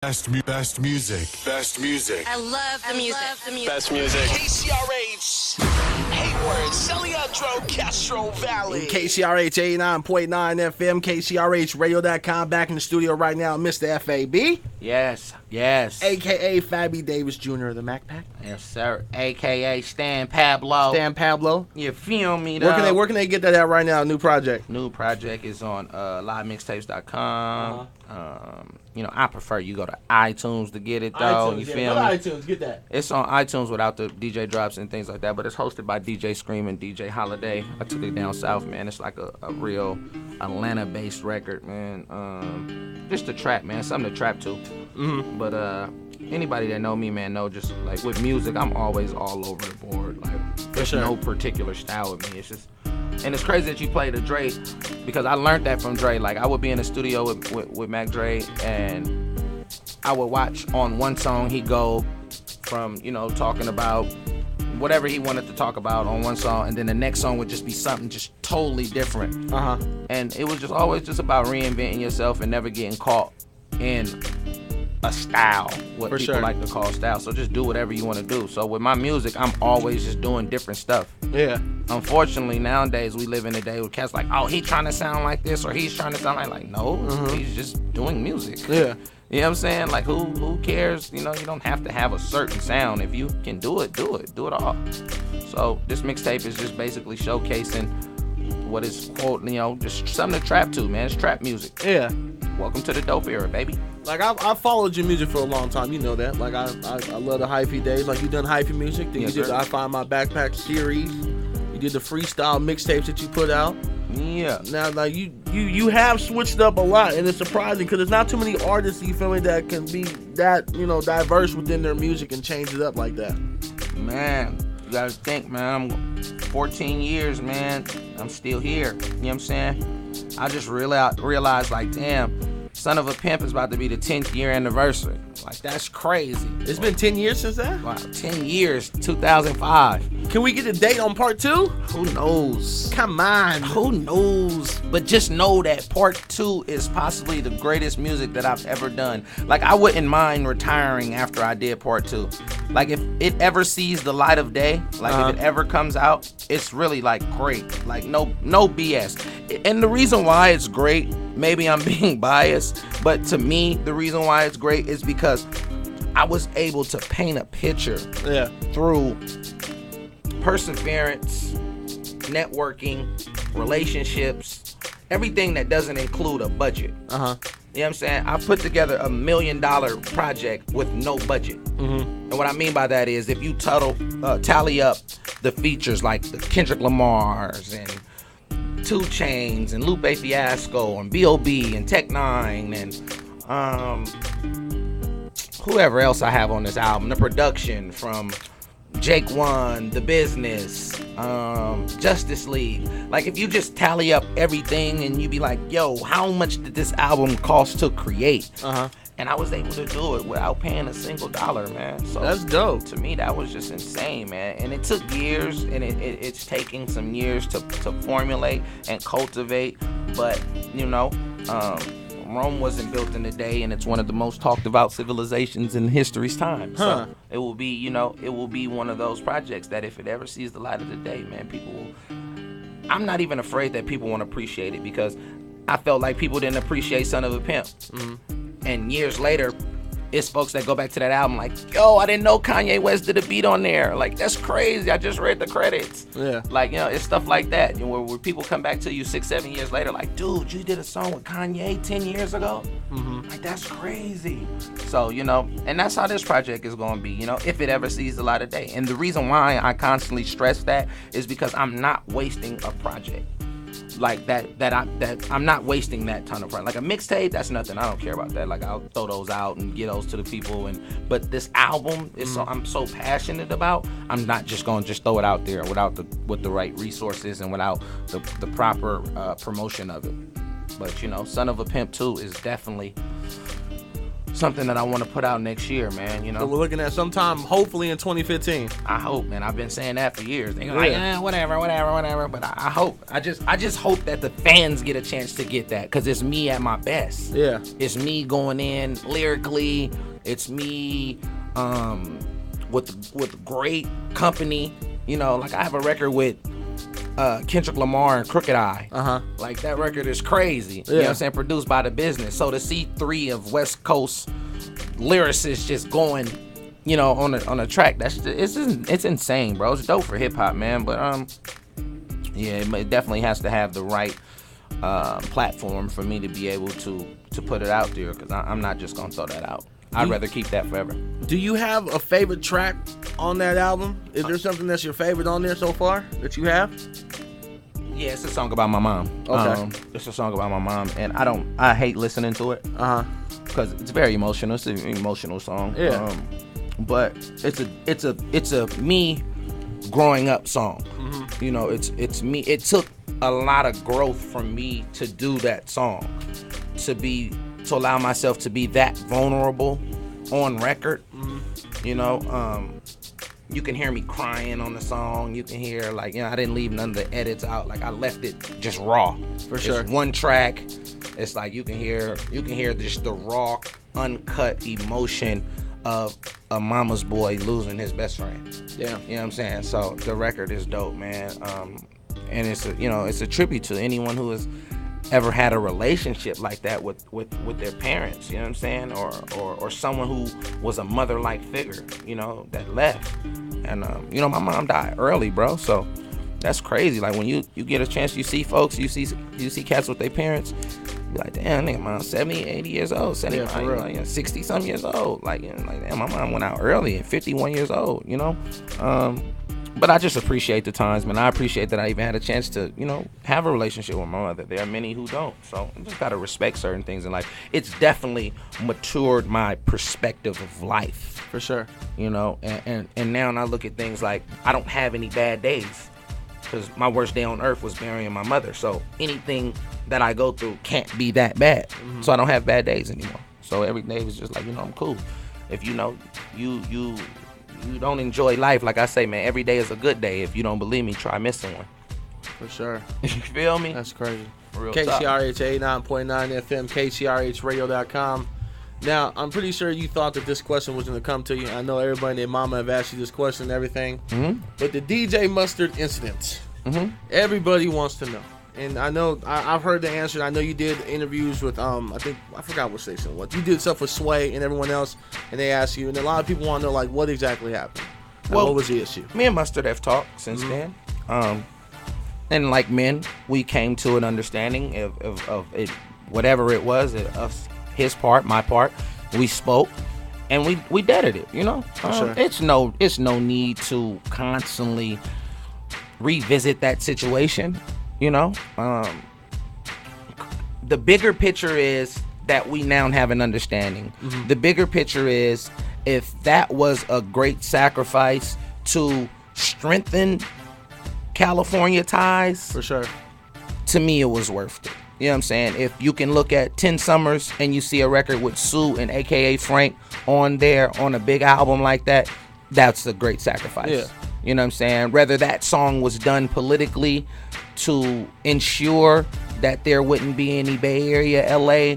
Best music. I love the music. Best music. KCRH, Hayward, Celiandro, Castro Valley. KCRH 89.9 FM, KCRHradio.com. Back in the studio right now, Mistah FAB. Yes. A.K.A. Fabby Davis Jr. of the Mac Pack. Yes, sir. A.K.A. Stan Pablo. Stan Pablo. You feel me, though? Where can they get that at right now, new project? New project is on livemixtapes.com. I prefer you go to iTunes to get it, though. You feel me? iTunes, get that. It's on iTunes without the DJ drops and things like that, but it's hosted by DJ Scream and DJ Holiday. I took it down south, man. It's like a real Atlanta-based record, man. Just a trap, man. Something to trap to. Mm-hmm. But anybody that know me, man, know just like with music, I'm always all over the board. Like there's no particular style with me. It's just, and it's crazy that you play the Dre because I learned that from Dre. Like I would be in the studio with Mac Dre and I would watch on one song he go from talking about whatever he wanted to talk about on one song, and then the next song would just be something just totally different. And it was just always just about reinventing yourself and never getting caught in a style, what people like to call style. So just do whatever you want to do. So with my music, I'm always just doing different stuff. Yeah. Unfortunately, nowadays we live in a day where cats like, oh, he trying to sound like this or he's trying to sound like no, he's just doing music. Yeah. You know what I'm saying? Like who cares? You don't have to have a certain sound. If you can do it all. So this mixtape is just basically showcasing what is quote, just something to trap to, man. It's trap music. Yeah. Welcome to the dope era, baby. Like I followed your music for a long time, you know that. Like I love the hyphy days. Like you done hyphy music, then Yes, you did sir. the I Find My Backpack series. You did the freestyle mixtapes that you put out. Yeah. Now like you have switched up a lot, and it's surprising because there's not too many artists, you feel me, that can be that diverse within their music and change it up like that. Man, you gotta think, man. I'm 14 years, man. I'm still here. You know what I'm saying? I just realized like, damn, Son of a Pimp is about to be the 10th year anniversary. Like, that's crazy. It's been 10 years since that? Wow, 10 years, 2005. Can we get a date on part 2? Who knows? Come on. Who knows? But just know that part 2 is possibly the greatest music that I've ever done. Like, I wouldn't mind retiring after I did part 2. Like, if it ever sees the light of day, like if it ever comes out, it's really like great. Like no BS. And the reason why it's great, maybe I'm being biased, but to me, the reason why it's great is because I was able to paint a picture through perseverance, networking, relationships, everything that doesn't include a budget. You know what I'm saying? I put together $1 million project with no budget. And what I mean by that is if you tally up the features like the Kendrick Lamar's and 2 Chainz and Lupe Fiasco and B.O.B. and Tech Nine and whoever else I have on this album, the production from Jake One, The Business, Justice League. Like if you just tally up everything and you be like, yo, how much did this album cost to create? And I was able to do it without paying a single dollar, man. So that's dope. To me, that was just insane, man. And it took years, and it's taking some years to formulate and cultivate. But Rome wasn't built in a day, and it's one of the most talked about civilizations in history's time. So it will be, it will be one of those projects that if it ever sees the light of the day, man, people will. I'm not even afraid that people won't appreciate it because I felt like people didn't appreciate Son of a Pimp. And years later, it's folks that go back to that album like, yo, I didn't know Kanye West did a beat on there. Like, that's crazy. I just read the credits. Yeah. Like, it's stuff like that. Where people come back to you 6-7 years later like, dude, you did a song with Kanye 10 years ago? Like, that's crazy. So, and that's how this project is going to be, if it ever sees the light of day. And the reason why I constantly stress that is because I'm not wasting a project. Like I'm not wasting that ton of project. Like a mixtape, that's nothing. I don't care about that. Like I'll throw those out and get those to the people. But this album is I'm so passionate about. I'm not just gonna just throw it out there with the right resources and without the proper promotion of it. But Son of a Pimp 2 is definitely something that I want to put out next year, man. You So know, we're looking at sometime, hopefully in 2015. I hope, man. I've been saying that for years. They're like, whatever. But I hope. I just hope that the fans get a chance to get that, because it's me at my best. Yeah. It's me going in lyrically. It's me with great company. You know, like I have a record with Kendrick Lamar and Crooked Eye. Like that record is crazy. You know what I'm saying? Produced by The Business. So to see 3 of West Coast lyricists just going, you know, on a track, it's insane, bro. It's dope for hip hop, man. But yeah, it definitely has to have the right platform for me to be able to put it out there, because I'm not just gonna throw that out. I'd rather keep that forever. Do you have a favorite track on that album? Is there something that's your favorite on there so far that you have? Yeah, it's a song about my mom. Okay. It's a song about my mom, and I hate listening to it. Because it's very emotional. It's an emotional song. Yeah. But it's a me growing up song. You know, it's me. It took a lot of growth from me to do that song, to allow myself to be that vulnerable on record. You know, you can hear me crying on the song. You can hear, like, you know, I didn't leave none of the edits out. Like, I left it just raw. For sure. It's one track. It's like you can hear just the raw, uncut emotion of a mama's boy losing his best friend. Yeah. You know what I'm saying? So the record is dope, man. And it's a tribute to anyone who has ever had a relationship like that with their parents, you know what I'm saying? Or someone who was a mother-like figure, you know, that left. And you know, my mom died early, bro. So that's crazy. Like when you get a chance, you see folks, you see cats with their parents, be like, damn, nigga, mom 70, 80 years old, 60 some years old. Like, you know, like, damn, my mom went out early at 51 years old, you know? But I just appreciate the times, man. I appreciate that I even had a chance to, you know, have a relationship with my mother. There are many who don't. So I just gotta respect certain things in life. It's definitely matured my perspective of life. For sure. You know, and now I look at things like I don't have any bad days, because my worst day on earth was burying my mother. So anything that I go through can't be that bad. So I don't have bad days anymore. So every day was just like, you know, I'm cool. If you know, you don't enjoy life, like I say, man, every day is a good day. If you don't believe me, try missing one. For sure. You feel me? That's crazy. Real KCRH 89.9 FM, KCRHradio.com. Now, I'm pretty sure you thought that this question was going to come to you. I know everybody and their mama have asked you this question and everything. But the DJ Mustard incident, everybody wants to know. And I know I've heard the answer. I know you did interviews with I forgot what station it was. You did stuff with Sway and everyone else, and they asked you. And a lot of people want to know, like, what exactly happened. Well, what was the issue? Me and Mustard have talked since then. And like men, we came to an understanding of it, whatever it was, of his part, my part. We spoke, and we deaded it. You know, Sure. It's no need to constantly revisit that situation. You know, the bigger picture is that we now have an understanding. The bigger picture is, if that was a great sacrifice to strengthen California ties, For sure. to me it was worth it. You know what I'm saying? If you can look at 10 Summers and you see a record with Sue and AKA Frank on there on a big album like that, that's a great sacrifice. Yeah. You know what I'm saying? Whether that song was done politically to ensure that there wouldn't be any Bay Area, LA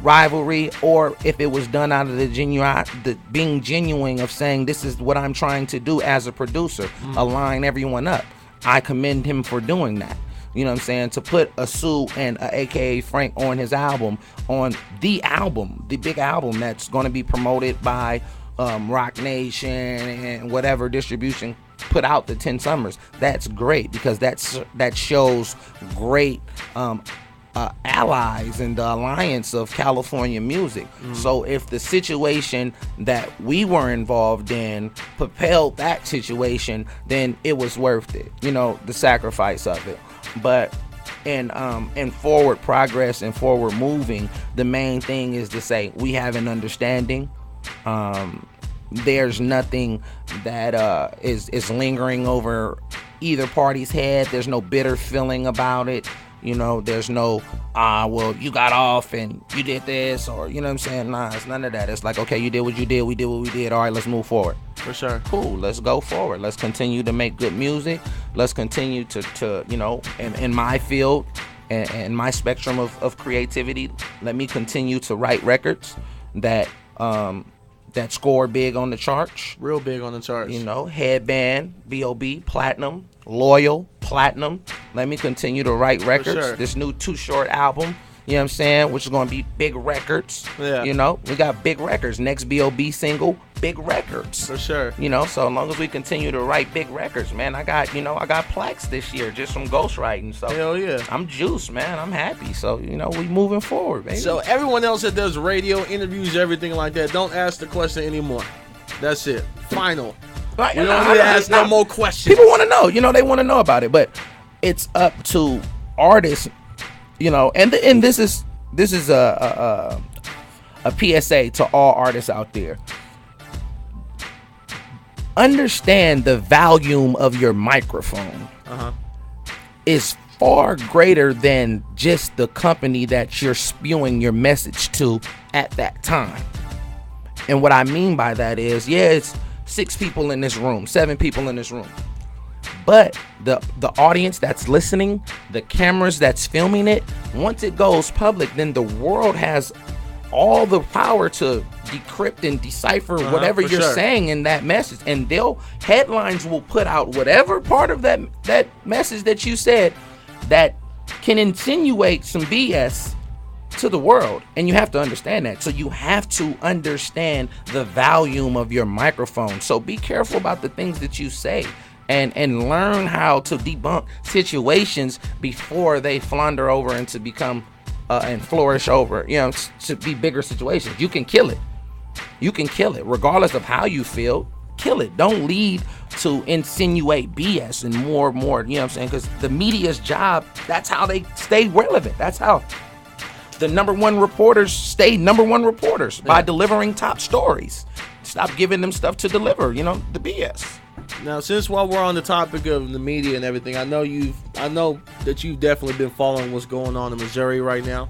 rivalry, or if it was done out of the being genuine of saying, this is what I'm trying to do as a producer, align everyone up. I commend him for doing that. You know what I'm saying? To put a Sue and a AKA Frank on his album, on the big album that's going to be promoted by Rock Nation and whatever distribution put out the 10 Summers. That's great, because that shows great allies in the alliance of California music. So if the situation that we were involved in propelled that situation, then it was worth it, you know, the sacrifice of it. But in forward progress and forward moving, the main thing is to say we have an understanding. There's nothing that is lingering over either party's head. There's no bitter feeling about it. You know, there's no, well, you got off and you did this, or, you know what I'm saying? Nah, it's none of that. It's like, okay, you did what you did, we did what we did. All right, let's move forward. For sure. Cool, let's go forward. Let's continue to make good music. Let's continue to you know, in my field and my spectrum of creativity, let me continue to write records that score big on the charts. Real big on the charts. You know, Headband, B.O.B., Platinum, Loyal, Platinum. Let me continue to write records. Sure. This new Too Short album, you know what I'm saying, which is going to be big records. Yeah. You know, we got big records. Next B.O.B. single, big records. For sure. You know, so as long as we continue to write big records, man, I got plaques this year just from ghostwriting. So hell yeah. I'm juiced, man. I'm happy. So, you know, we moving forward, baby. So everyone else that does radio, interviews, everything like that, don't ask the question anymore. That's it. Final. Right, We don't need to ask no more questions. People want to know, you know, they want to know about it, but it's up to artists, you know, and this is a PSA to all artists out there. Understand the volume of your microphone is far greater than just the company that you're spewing your message to at that time. And what I mean by that is, yeah, it's 6 people in this room, 7 people in this room. But the audience that's listening, the cameras that's filming it, once it goes public, then the world has all the power to decrypt and decipher whatever you're saying in that message. And headlines will put out whatever part of that message that you said that can insinuate some BS to the world, and you have to understand that. So you have to understand the volume of your microphone. So be careful about the things that you say, and learn how to debunk situations before they flounder over and to become and flourish over, you know, to be bigger situations. You can kill it. You can kill it regardless of how you feel. Kill it. Don't lead to insinuate BS and more, you know what I'm saying? Because the media's job, that's how they stay relevant. That's how the number one reporters stay number one reporters, by delivering top stories. Stop giving them stuff to deliver, you know, the BS. Now, since while we're on the topic of the media and everything, I know that you've definitely been following what's going on in Missouri right now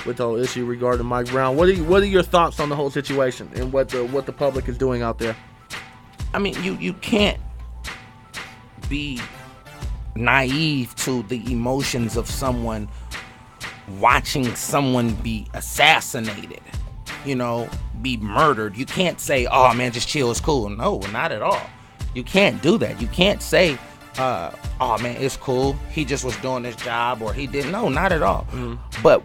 with the whole issue regarding Mike Brown. What are your thoughts on the whole situation and what the public is doing out there? I mean, you can't be naive to the emotions of someone watching someone be assassinated, you know, be murdered. You can't say, oh man, just chill, it's cool. No, not at all. You can't do that. You can't say, oh man, it's cool, he just was doing his job, or he didn't. No, not at all. But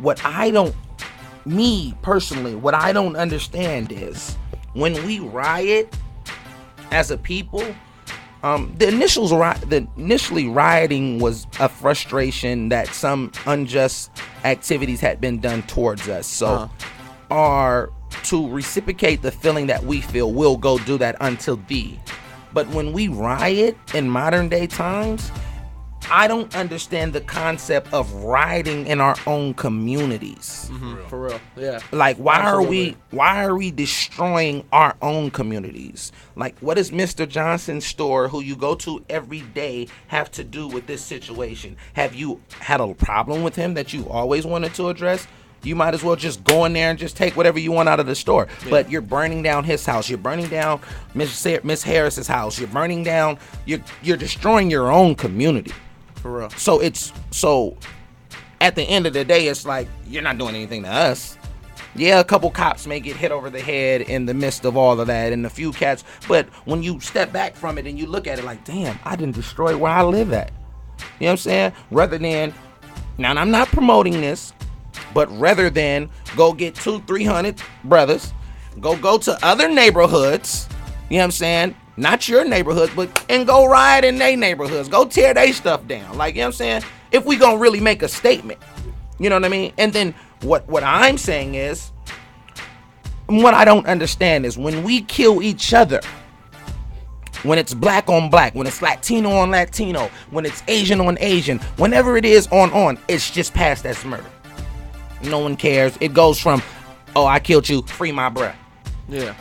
me personally, what I don't understand is when we riot as a people, initially rioting was a frustration that some unjust activities had been done towards us. So to reciprocate the feeling that we feel, we'll go do that until thee. But when we riot in modern day times, I don't understand the concept of rioting in our own communities. For real, yeah. Like, why Absolutely. are we destroying our own communities? Like, what does Mr. Johnson's store, who you go to every day, have to do with this situation? Have you had a problem with him that you always wanted to address? You might as well just go in there and just take whatever you want out of the store. Yeah. But you're burning down his house. You're burning down Miss Harris's house. You're burning down. You're destroying your own community. For real. So at the end of the day, it's like, you're not doing anything to us. Yeah, a couple cops may get hit over the head in the midst of all of that, and a few cats. But when you step back from it and you look at it like, damn, I didn't destroy where I live at. You know what I'm saying? Rather than, now I'm not promoting this, but rather than go get 200-300 brothers, go to other neighborhoods, you know what I'm saying? Not your neighborhood, and go riot in their neighborhoods. Go tear their stuff down. Like, you know what I'm saying? If we gonna really make a statement. You know what I mean? And then what I'm saying is, what I don't understand is when we kill each other, when it's black on black, when it's Latino on Latino, when it's Asian on Asian, whenever it is on, it's just passed as murder. No one cares. It goes from, oh, I killed you, free my bruh. Yeah.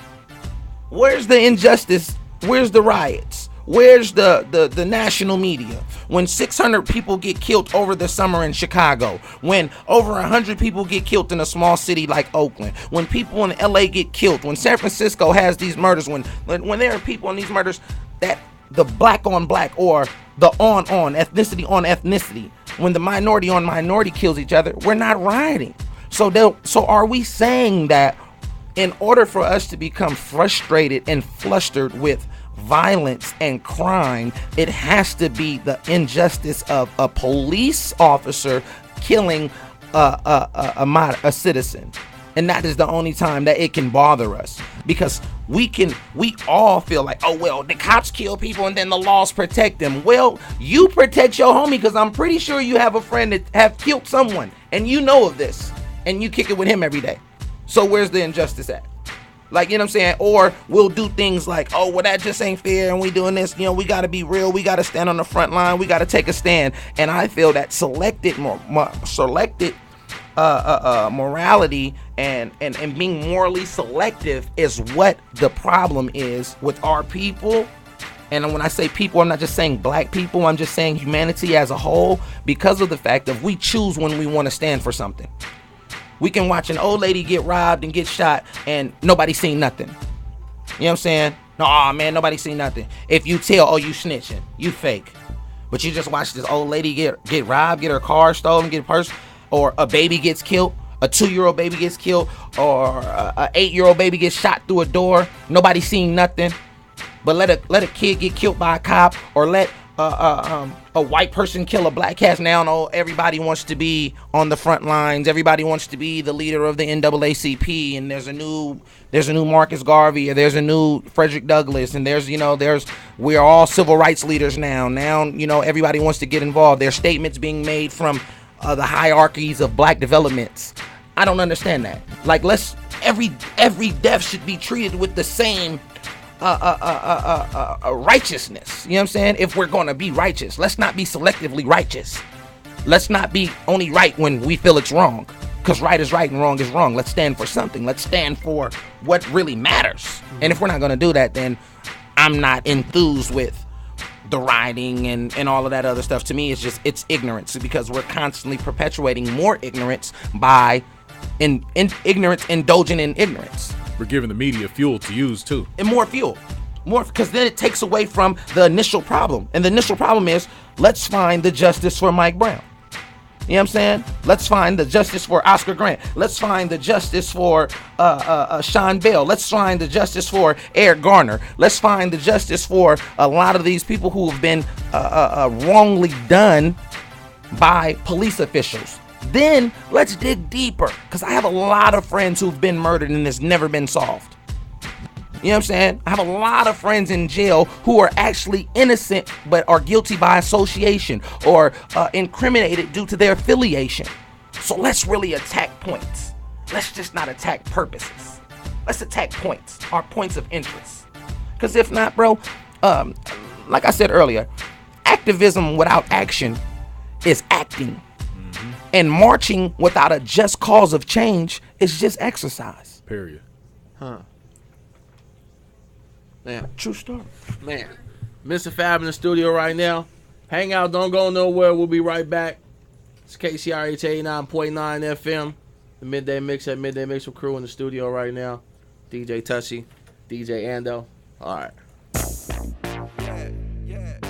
Where's the injustice? Where's the riots? Where's the national media? when 600 people get killed over the summer in Chicago, when over 100 people get killed in a small city like Oakland, when people in LA get killed, when San Francisco has these murders, when there are people in these murders that the black on black or the on ethnicity on ethnicity, when the minority on minority kills each other, we're not rioting. So are we saying that in order for us to become frustrated and flustered with violence and crime, it has to be the injustice of a police officer killing a citizen? And that is the only time that it can bother us, because we all feel like, oh, well, the cops kill people and then the laws protect them. Well, you protect your homie, because I'm pretty sure you have a friend that have killed someone and you know of this and you kick it with him every day. So where's the injustice at? Like, you know what I'm saying? Or we'll do things like, oh, well, that just ain't fair, and we doing this, you know, we got to be real, we got to stand on the front line, we got to take a stand. And I feel that selected morality and being morally selective is what the problem is with our people. And when I say people, I'm not just saying black people, I'm just saying humanity as a whole, because of the fact that we choose when we want to stand for something. We can watch an old lady get robbed and get shot and nobody seen nothing. You know what I'm saying? No, man, nobody seen nothing. If you tell, oh, you snitching, you fake. But you just watch this old lady get robbed, get her car stolen, get a purse, or a baby gets killed, a 2-year-old baby gets killed, or a 8-year-old baby gets shot through a door, nobody seen nothing. But let a kid get killed by a cop, or let a white person kill a black cat. Now everybody wants to be on the front lines. Everybody wants to be the leader of the NAACP, and there's a new Marcus Garvey, or there's a new Frederick Douglass, and we're all civil rights leaders now. Now, you know, everybody wants to get involved. There's statements being made from the hierarchies of black developments. I don't understand that. Like, every death should be treated with the same righteousness. You know what I'm saying? If we're going to be righteous, let's not be selectively righteous. Let's not be only right when we feel it's wrong, because right is right and wrong is wrong. Let's stand for something. Let's stand for what really matters. And if we're not going to do that, then I'm not enthused with the rioting and all of that other stuff. To me, it's ignorance, because we're constantly perpetuating more ignorance by ignorance, indulging in ignorance. We're giving the media fuel to use too. And more fuel. Because then it takes away from the initial problem. And the initial problem is, let's find the justice for Mike Brown. You know what I'm saying? Let's find the justice for Oscar Grant. Let's find the justice for Sean Bell. Let's find the justice for Eric Garner. Let's find the justice for a lot of these people who have been wrongly done by police officials. Then let's dig deeper, because I have a lot of friends who've been murdered and it's never been solved. You know what I'm saying? I have a lot of friends in jail who are actually innocent but are guilty by association, or incriminated due to their affiliation. So let's really attack points. Let's just not attack purposes. Let's attack points, our points of interest. Because if not, bro, like I said earlier, activism without action is acting. And marching without a just cause of change is just exercise. Period. Man, true story. Man, Mistah FAB in the studio right now. Hang out, don't go nowhere. We'll be right back. It's KCRH 89.9 FM. The Midday Mix at Midday Mix with crew in the studio right now. DJ Tushy, DJ Ando. All right.